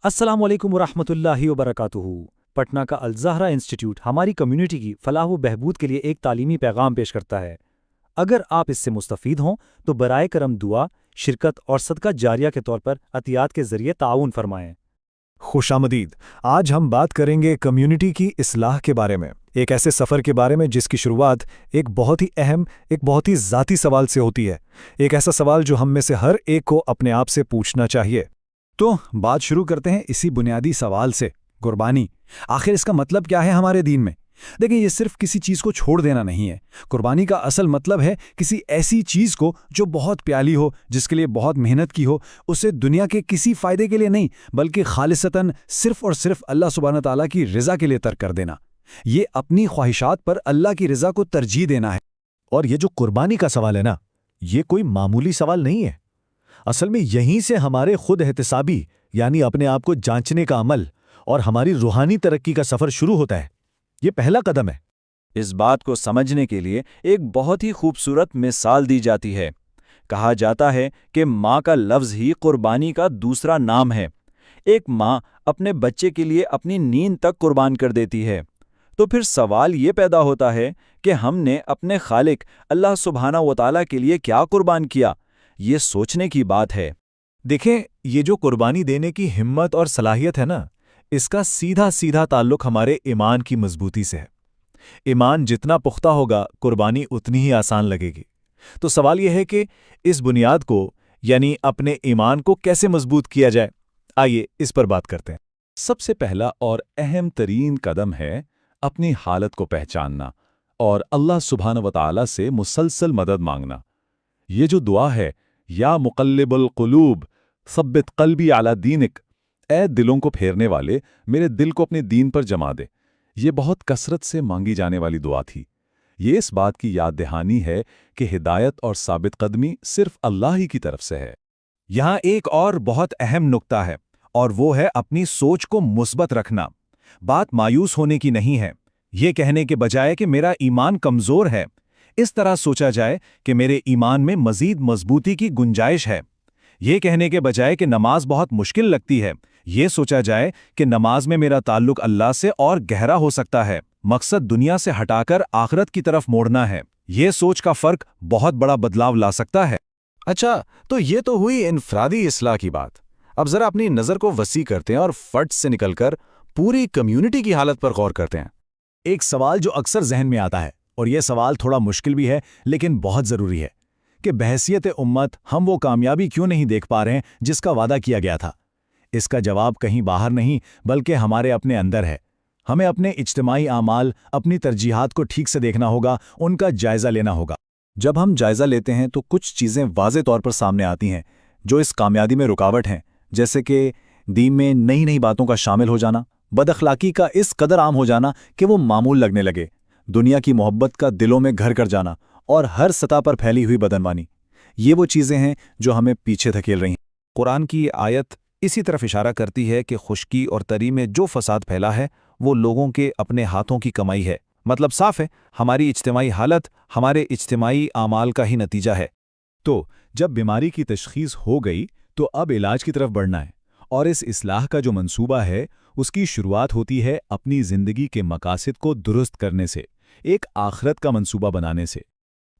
السلام علیکم ورحمۃ اللہ وبرکاتہ۔ پٹنہ کا الزہرا انسٹیٹیوٹ ہماری کمیونٹی کی فلاح و بہبود کے لیے ایک تعلیمی پیغام پیش کرتا ہے۔ اگر آپ اس سے مستفید ہوں تو برائے کرم دعا، شرکت اور صدقہ جاریہ کے طور پر عطیات کے ذریعے تعاون فرمائیں۔ خوش آمدید۔ آج ہم بات کریں گے کمیونٹی کی اصلاح کے بارے میں، ایک ایسے سفر کے بارے میں جس کی شروعات ایک بہت ہی اہم، ایک بہت ہی ذاتی سوال سے ہوتی ہے، ایک ایسا سوال جو ہم میں سے ہر ایک کو اپنے آپ سے پوچھنا چاہیے۔ تو بات شروع کرتے ہیں اسی بنیادی سوال سے، قربانی۔ آخر اس کا مطلب کیا ہے ہمارے دین میں؟ دیکھیں، یہ صرف کسی چیز کو چھوڑ دینا نہیں ہے۔ قربانی کا اصل مطلب ہے کسی ایسی چیز کو جو بہت پیاری ہو، جس کے لیے بہت محنت کی ہو، اسے دنیا کے کسی فائدے کے لیے نہیں بلکہ خالصتاً صرف اور صرف اللہ سبحانہ تعالیٰ کی رضا کے لیے ترک کر دینا۔ یہ اپنی خواہشات پر اللہ کی رضا کو ترجیح دینا ہے۔ اور یہ جو قربانی کا سوال ہے نا، یہ کوئی معمولی سوال نہیں ہے۔ اصل میں یہیں سے ہمارے خود احتسابی، یعنی اپنے آپ کو جانچنے کا عمل اور ہماری روحانی ترقی کا سفر شروع ہوتا ہے۔ یہ پہلا قدم ہے۔ اس بات کو سمجھنے کے لیے ایک بہت ہی خوبصورت مثال دی جاتی ہے۔ کہا جاتا ہے کہ ماں کا لفظ ہی قربانی کا دوسرا نام ہے۔ ایک ماں اپنے بچے کے لیے اپنی نیند تک قربان کر دیتی ہے۔ تو پھر سوال یہ پیدا ہوتا ہے کہ ہم نے اپنے خالق اللہ سبحانہ و تعالیٰ کے لیے کیا قربان کیا؟ یہ سوچنے کی بات ہے۔ دیکھیں، یہ جو قربانی دینے کی ہمت اور صلاحیت ہے نا، اس کا سیدھا تعلق ہمارے ایمان کی مضبوطی سے ہے۔ ایمان جتنا پختہ ہوگا، قربانی اتنی ہی آسان لگے گی۔ تو سوال یہ ہے کہ اس بنیاد کو، یعنی اپنے ایمان کو کیسے مضبوط کیا جائے؟ آئیے اس پر بات کرتے ہیں۔ سب سے پہلا اور اہم ترین قدم ہے اپنی حالت کو پہچاننا اور اللہ سبحانہ و تعالیٰ سے مسلسل مدد مانگنا۔ یہ جو دعا ہے، یا مقلب القلوب ثبت قلبی علی دینک، اے دلوں کو پھیرنے والے، میرے دل کو اپنے دین پر جما دے، یہ بہت کثرت سے مانگی جانے والی دعا تھی۔ یہ اس بات کی یاد دہانی ہے کہ ہدایت اور ثابت قدمی صرف اللہ ہی کی طرف سے ہے۔ یہاں ایک اور بہت اہم نکتہ ہے، اور وہ ہے اپنی سوچ کو مثبت رکھنا۔ بات مایوس ہونے کی نہیں ہے۔ یہ کہنے کے بجائے کہ میرا ایمان کمزور ہے، اس طرح سوچا جائے کہ میرے ایمان میں مزید مضبوطی کی گنجائش ہے۔ یہ کہنے کے بجائے کہ نماز بہت مشکل لگتی ہے، یہ سوچا جائے کہ نماز میں میرا تعلق اللہ سے اور گہرا ہو سکتا ہے۔ مقصد دنیا سے ہٹا کر آخرت کی طرف موڑنا ہے۔ یہ سوچ کا فرق بہت بڑا بدلاؤ لا سکتا ہے۔ اچھا، تو یہ تو ہوئی انفرادی اصلاح کی بات۔ اب ذرا اپنی نظر کو وسیع کرتے ہیں اور فرد سے نکل کر پوری کمیونٹی کی حالت پر غور کرتے ہیں۔ ایک سوال جو اکثر ذہن میں آتا ہے، اور یہ سوال تھوڑا مشکل بھی ہے لیکن بہت ضروری ہے، کہ بحیثیت امت ہم وہ کامیابی کیوں نہیں دیکھ پا رہے ہیں جس کا وعدہ کیا گیا تھا؟ اس کا جواب کہیں باہر نہیں بلکہ ہمارے اپنے اندر ہے۔ ہمیں اپنے اجتماعی اعمال، اپنی ترجیحات کو ٹھیک سے دیکھنا ہوگا، ان کا جائزہ لینا ہوگا۔ جب ہم جائزہ لیتے ہیں تو کچھ چیزیں واضح طور پر سامنے آتی ہیں جو اس کامیابی میں رکاوٹ ہیں، جیسے کہ دین میں نئی باتوں کا شامل ہو جانا، بد اخلاقی کا اس قدر عام ہو جانا کہ وہ معمول لگنے لگے، دنیا کی محبت کا دلوں میں گھر کر جانا، اور ہر سطح پر پھیلی ہوئی بدعنوانی۔ یہ وہ چیزیں ہیں جو ہمیں پیچھے دھکیل رہی ہیں۔ قرآن کی آیت اسی طرف اشارہ کرتی ہے کہ خشکی اور تری میں جو فساد پھیلا ہے وہ لوگوں کے اپنے ہاتھوں کی کمائی ہے۔ مطلب صاف ہے، ہماری اجتماعی حالت ہمارے اجتماعی اعمال کا ہی نتیجہ ہے۔ تو جب بیماری کی تشخیص ہو گئی تو اب علاج کی طرف بڑھنا ہے، اور اس اصلاح کا جو منصوبہ ہے اس کی شروعات ہوتی ہے اپنی زندگی کے مقاصد کو درست کرنے سے، ایک آخرت کا منصوبہ بنانے سے۔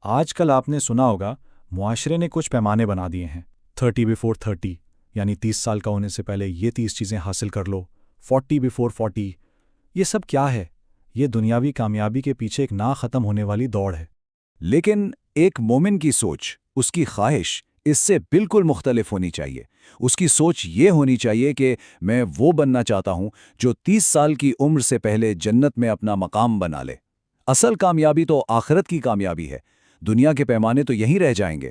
آج کل آپ نے سنا ہوگا معاشرے نے کچھ پیمانے بنا دیے ہیں، 30 before 30، یعنی 30 سال کا ہونے سے پہلے یہ 30 چیزیں حاصل کر لو، 40 before 40۔ یہ سب کیا ہے؟ یہ دنیاوی کامیابی کے پیچھے ایک نہ ختم ہونے والی دوڑ ہے۔ لیکن ایک مومن کی سوچ، اس کی خواہش اس سے بالکل مختلف ہونی چاہیے۔ اس کی سوچ یہ ہونی چاہیے کہ میں وہ بننا چاہتا ہوں جو 30 سال کی عمر سے پہلے جنت میں اپنا مقام بنا لے۔ اصل کامیابی تو آخرت کی کامیابی ہے، دنیا کے پیمانے تو یہیں رہ جائیں گے۔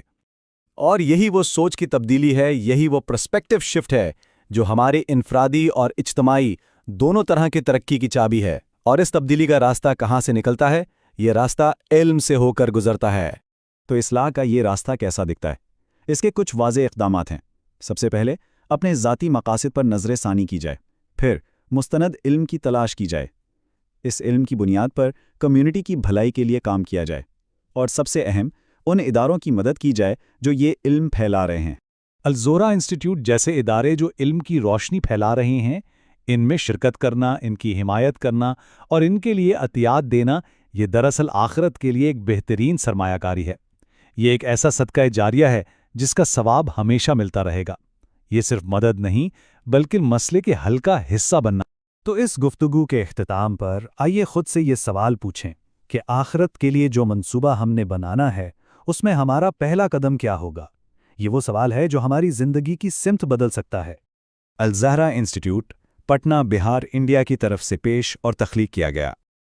اور یہی وہ سوچ کی تبدیلی ہے، یہی وہ پرسپیکٹیو شفٹ ہے جو ہمارے انفرادی اور اجتماعی دونوں طرح کی ترقی کی چابی ہے۔ اور اس تبدیلی کا راستہ کہاں سے نکلتا ہے؟ یہ راستہ علم سے ہو کر گزرتا ہے۔ تو اصلاح کا یہ راستہ کیسا دکھتا ہے؟ اس کے کچھ واضح اقدامات ہیں۔ سب سے پہلے اپنے ذاتی مقاصد پر نظر ثانی کی جائے، پھر مستند علم کی تلاش کی جائے، اس علم کی بنیاد پر کمیونٹی کی بھلائی کے لیے کام کیا جائے، اور سب سے اہم، ان اداروں کی مدد کی جائے جو یہ علم پھیلا رہے ہیں۔ الزہرہ انسٹیٹیوٹ جیسے ادارے جو علم کی روشنی پھیلا رہے ہیں، ان میں شرکت کرنا، ان کی حمایت کرنا اور ان کے لیے عطیات دینا، یہ دراصل آخرت کے لیے ایک بہترین سرمایہ کاری ہے۔ یہ ایک ایسا صدقہ جاریہ ہے جس کا ثواب ہمیشہ ملتا رہے گا۔ یہ صرف مدد نہیں بلکہ مسئلے کے حل کا حصہ بننا۔ تو اس گفتگو کے اختتام پر آئیے خود سے یہ سوال پوچھیں کہ آخرت کے لیے جو منصوبہ ہم نے بنانا ہے اس میں ہمارا پہلا قدم کیا ہوگا؟ یہ وہ سوال ہے جو ہماری زندگی کی سمت بدل سکتا ہے۔ الزہرہ انسٹیٹیوٹ، پٹنہ، بہار، انڈیا کی طرف سے پیش اور تخلیق کیا گیا۔